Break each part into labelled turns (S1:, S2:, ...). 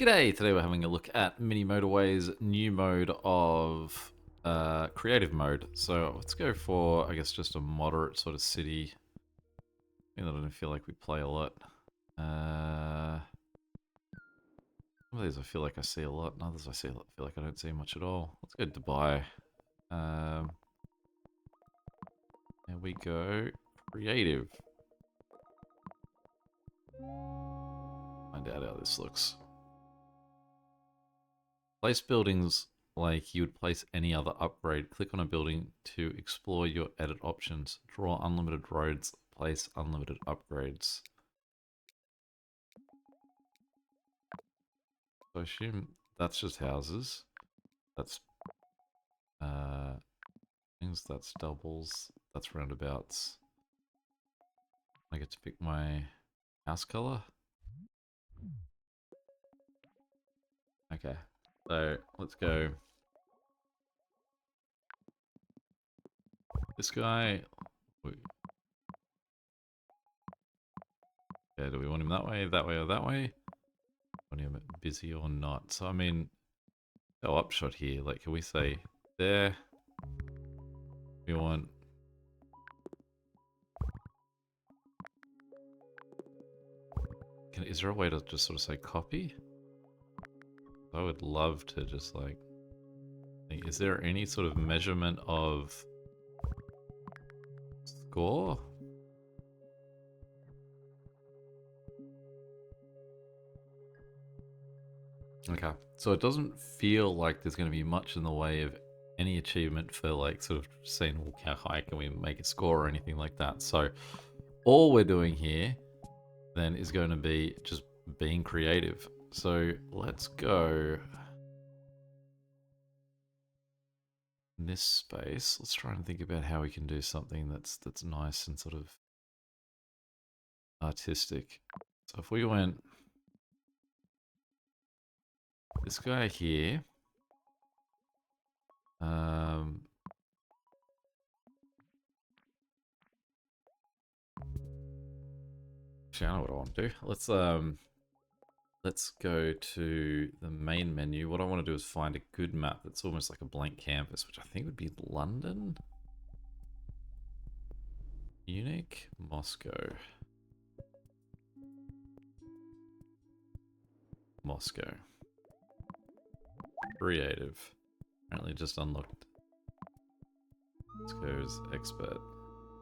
S1: G'day! Today we're having a look at Mini Motorways' new mode of creative mode. So let's go for, I guess, just a moderate sort of city. I don't feel like we play a lot. Some of these I feel like I see a lot, and others feel like I don't see much at all. Let's go Dubai. There we go. Creative. Find out how this looks. Place buildings like you would place any other upgrade. Click on a building to explore your edit options. Draw unlimited roads. Place unlimited upgrades. So I assume that's just houses. That's things. That's doubles. That's roundabouts. I get to pick my house color. Okay, so let's go. This guy. Yeah, do we want him that way, or that way? Want him busy or not? So I mean, go upshot here. Like, can we say there? We want. Is there a way to just sort of say copy? I would love to just like. Is there any sort of measurement of score? Okay, so it doesn't feel like there's going to be much in the way of any achievement for like sort of saying, well, how high can we make a score or anything like that. So all we're doing here then is going to be just being creative. So let's go in this space. Let's try and think about how we can do something that's nice and sort of artistic. So if we went this guy here, actually, I know what I want to do. Let's go to the main menu. What I want to do is find a good map that's almost like a blank canvas, which I think would be London, Munich, Moscow. Moscow. Creative. Apparently just unlocked. Let's go as expert.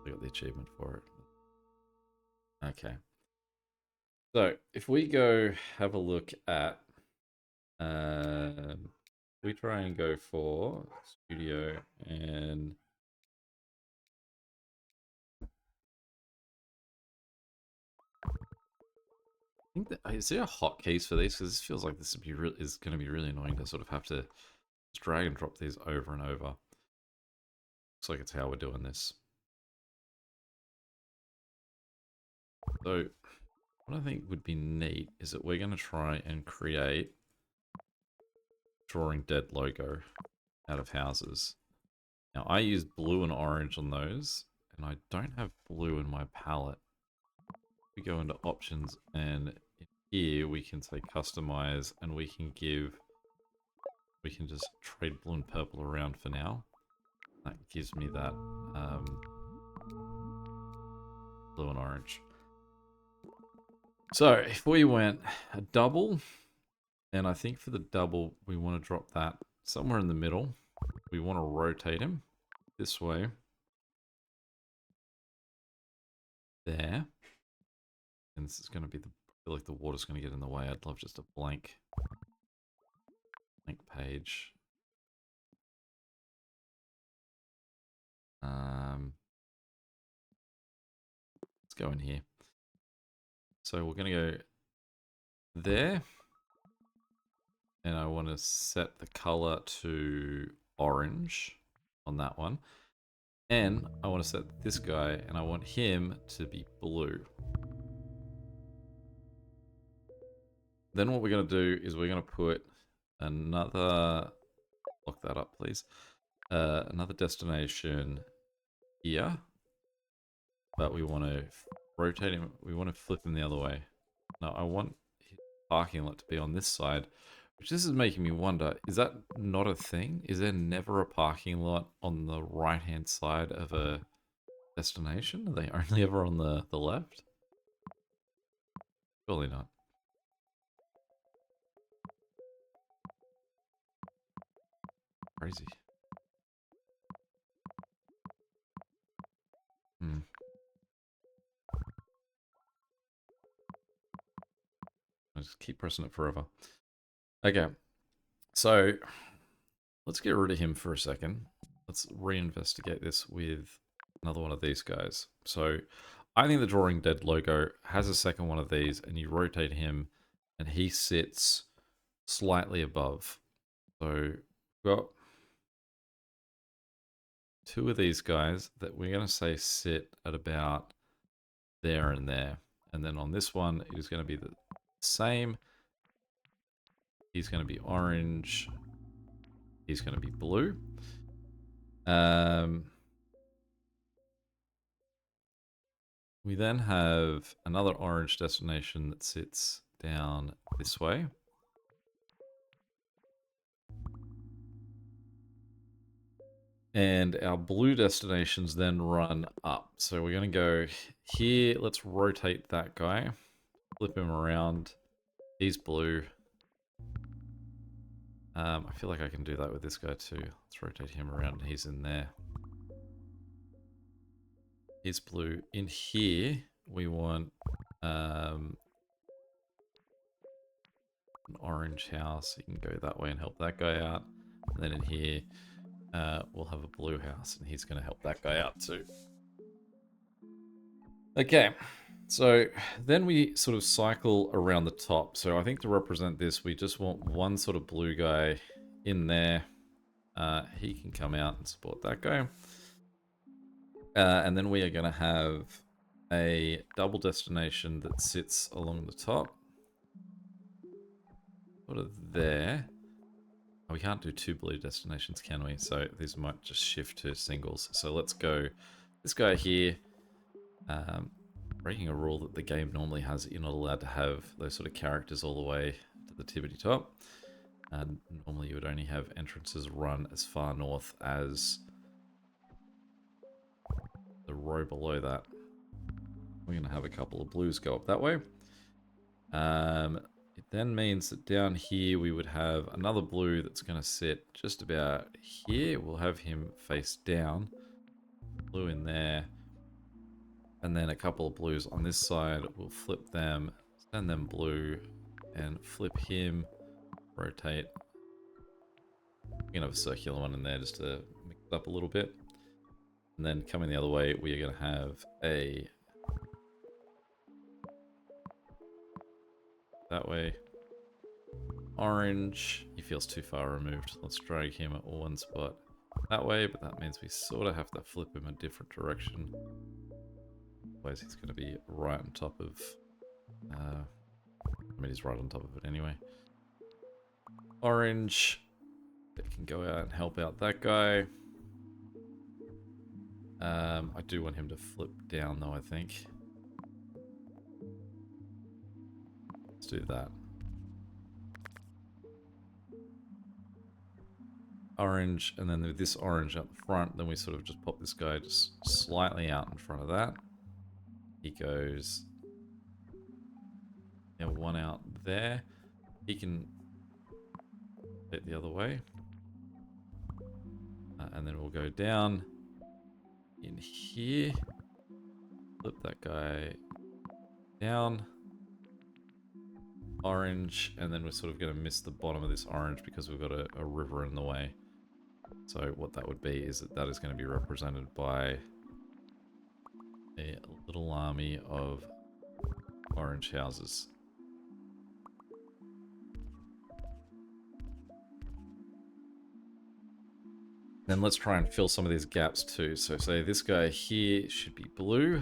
S1: I got the achievement for it. Okay. So if we go have a look at, we try and go for studio and I think that, is there hotkeys for these? Because this feels like this would be is going to be really annoying to sort of have to just drag and drop these over and over. Looks like it's how we're doing this. So what I think would be neat is that we're going to try and create drawing dead logo out of houses. Now I use blue and orange on those, and I don't have blue in my palette. We go into options, and here we can say customize, and we can just trade blue and purple around for now. That gives me that blue and orange. So if we went a double, and I think for the double, we want to drop that somewhere in the middle. We want to rotate him this way. There. And this is going to be I feel like the water's going to get in the way. I'd love just a blank page. Let's go in here. So we're going to go there. And I want to set the color to orange on that one. And I want to set this guy, and I want him to be blue. Then what we're going to do is we're going to put another, lock that up please, another destination here. But we want to rotate him, we want to flip him the other way. No, I want parking lot to be on this side, which this is making me wonder, is that not a thing? Is there never a parking lot on the right-hand side of a destination? Are they only ever on the left? Surely not. Crazy. Hmm. I'll just keep pressing it forever. Okay, so let's get rid of him for a second. Let's reinvestigate this with another one of these guys. So I think the Drawing Dead logo has a second one of these, and you rotate him, and he sits slightly above. So we've got two of these guys that we're going to say sit at about there and there. And then on this one, it is going to be the same. He's going to be orange. He's going to be blue. We then have another orange destination that sits down this way. And our blue destinations then run up. So we're going to go here. Let's rotate that guy. Flip him around. He's blue. I feel like I can do that with this guy too. Let's rotate him around. He's in there. He's blue. In here, we want an orange house. You can go that way and help that guy out. And then in here, we'll have a blue house, and he's going to help that guy out too. Okay, so then we sort of cycle around the top. So I think to represent this, we just want one sort of blue guy in there. He can come out and support that guy. And then we are going to have a double destination that sits along the top. Sort of there. Oh, we can't do two blue destinations, can we? So these might just shift to singles. So let's go this guy here. Breaking a rule that the game normally has, you're not allowed to have those sort of characters all the way to the tippity top. Normally you would only have entrances run as far north as the row below that. We're going to have a couple of blues go up that way. It then means that down here we would have another blue that's going to sit just about here. We'll have him face down. Blue in there. And then a couple of blues on this side. We'll flip them, send them blue, and flip him. Rotate. We're going to have a circular one in there just to mix it up a little bit. And then coming the other way, we are going to have a... that way. Orange. He feels too far removed. Let's drag him at one spot that way, but that means we sort of have to flip him a different direction. Otherwise he's going to be right on top of... I mean, he's right on top of it anyway. Orange. It can go out and help out that guy. I do want him to flip down though, I think. Let's do that. Orange, and then with this orange up the front, then we sort of just pop this guy just slightly out in front of that. He goes... yeah, one out there. He can hit the other way. And then we'll go down in here. Flip that guy down. Orange, and then we're sort of going to miss the bottom of this orange because we've got a river in the way. So what that would be is that that is going to be represented by a little army of orange houses. Then let's try and fill some of these gaps too. So say this guy here should be blue.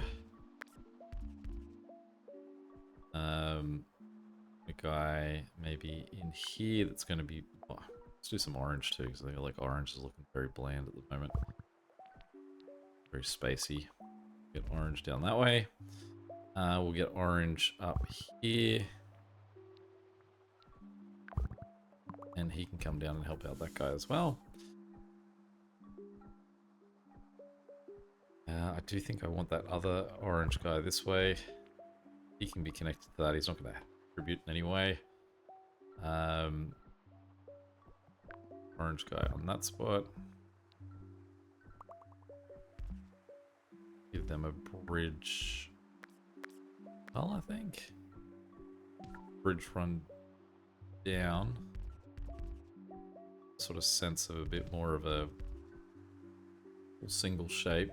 S1: A guy maybe in here that's going to be... oh, let's do some orange too, because I feel like orange is looking very bland at the moment. Very spacey. Get orange down that way. We'll get orange up here. And he can come down and help out that guy as well. I do think I want that other orange guy this way. He can be connected to that. He's not going to contribute in any way. Orange guy on that spot. Give them a bridge. Well, I think. Bridge run down. Sort of sense of a bit more of a single shape.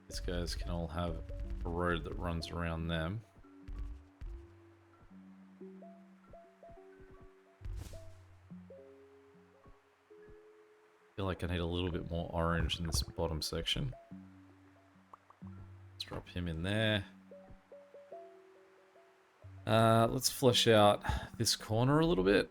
S1: These guys can all have a road that runs around them. Feel like I need a little bit more orange in this bottom section. Let's drop him in there. Let's flesh out this corner a little bit.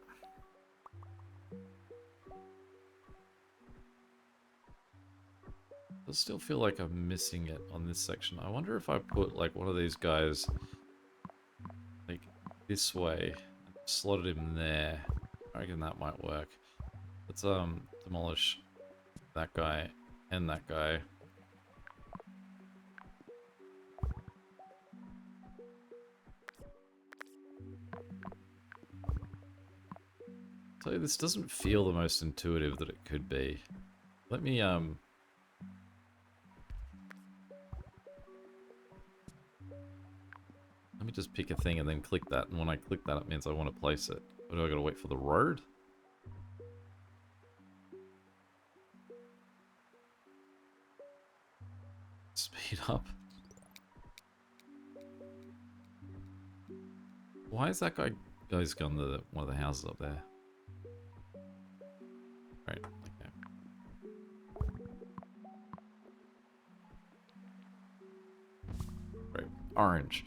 S1: I still feel like I'm missing it on this section. I wonder if I put like one of these guys like this way, slotted him there. I reckon that might work. Let's demolish that guy and that guy. So this doesn't feel the most intuitive that it could be. Let me just pick a thing and then click that, and when I click that it means I want to place it. Or do I gotta wait for the road? Speed up. Why is that guy's gone to one of the houses up there? Right, okay. Right, orange.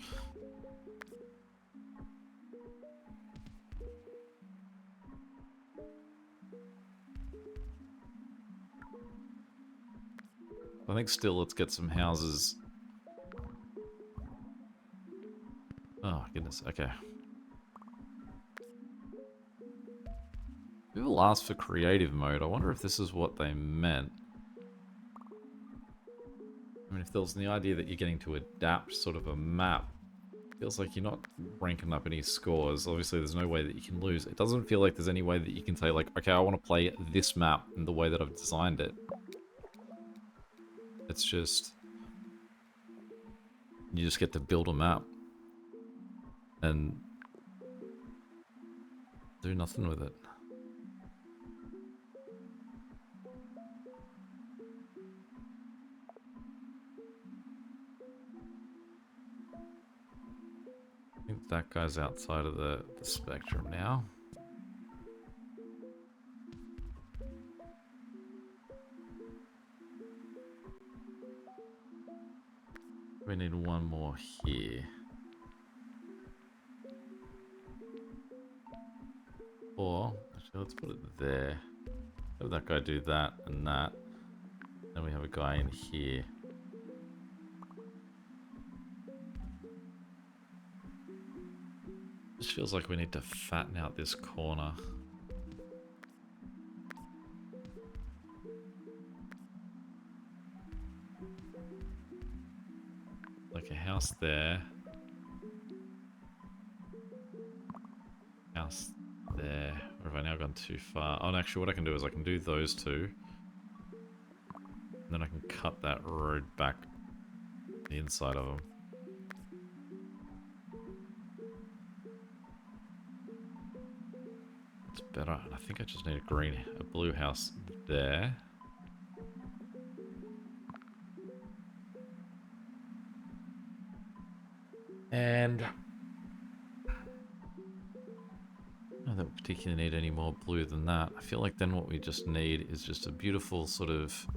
S1: I think still let's get some houses. Oh, goodness, okay. People ask for creative mode. I wonder if this is what they meant. I mean, if there was the idea that you're getting to adapt sort of a map, it feels like you're not ranking up any scores. Obviously, there's no way that you can lose. It doesn't feel like there's any way that you can say, like, okay, I want to play this map in the way that I've designed it. It's just... you just get to build a map. And... do nothing with it. I think that guy's outside of the spectrum now. We need one more here. Or, actually, let's put it there. Have that guy do that and that. Then we have a guy in here. Just feels like we need to fatten out this corner. Like a house there. House there. Or have I now gone too far? Oh, and actually what I can do is I can do those two. And then I can cut that road back the inside of them. It's better. I think I just need a blue house there. And I don't particularly need any more blue than that. I feel like then what we just need is just a beautiful sort of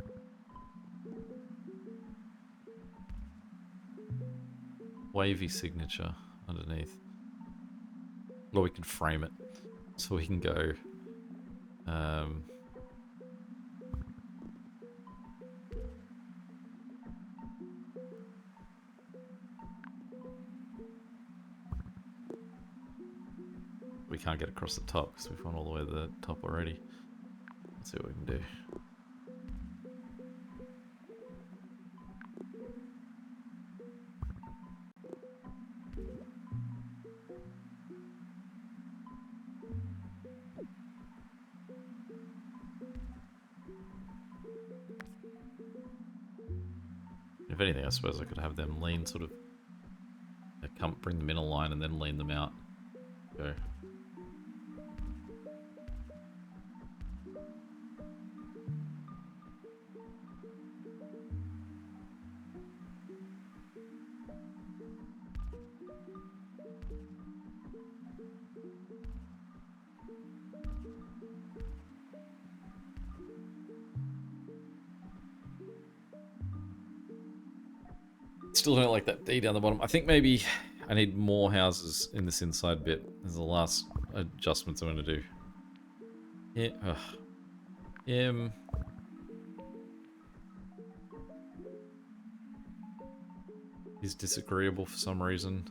S1: wavy signature underneath. Or we can frame it so we can go we can't get across the top because we've gone all the way to the top already. Let's see what we can do. If anything, I suppose I could have them lean sort of, come bring them in a line and then lean them out. Go. Still don't like that D down the bottom. I think maybe I need more houses in this inside bit. This is the last adjustments I'm going to do. Yeah. He's disagreeable for some reason.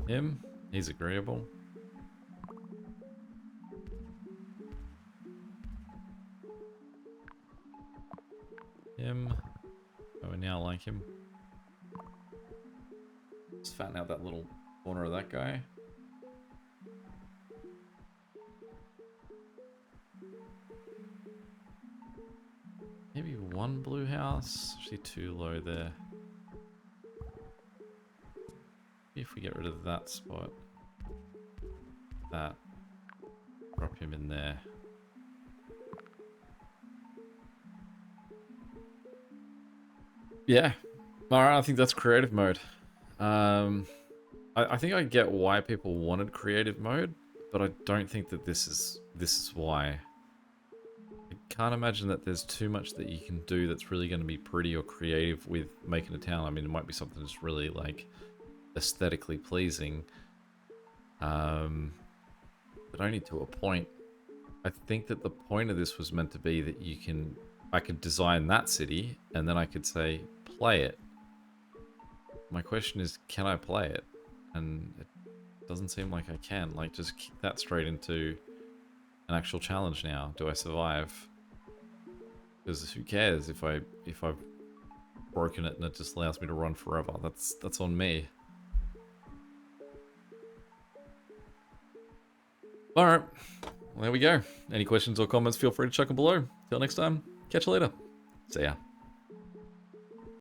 S1: Him, he's agreeable. Him, oh, we now like him. Just fatten out that little corner of that guy. Maybe one blue house. Actually too low there. If we get rid of that spot. That. Drop him in there. Yeah. Alright, I think that's creative mode. I think I get why people wanted creative mode, but I don't think that this is why. I can't imagine that there's too much that you can do that's really going to be pretty or creative with making a town. I mean, it might be something that's really like aesthetically pleasing, but only to a point. I think that the point of this was meant to be that I could design that city and then I could say play it. My question is, can I play it? And it doesn't seem like I can. Like, just kick that straight into an actual challenge now. Do I survive? Because who cares if I've broken it and it just allows me to run forever? That's on me. Alright. Well, there we go. Any questions or comments, feel free to chuck them below. Till next time, catch you later. See ya.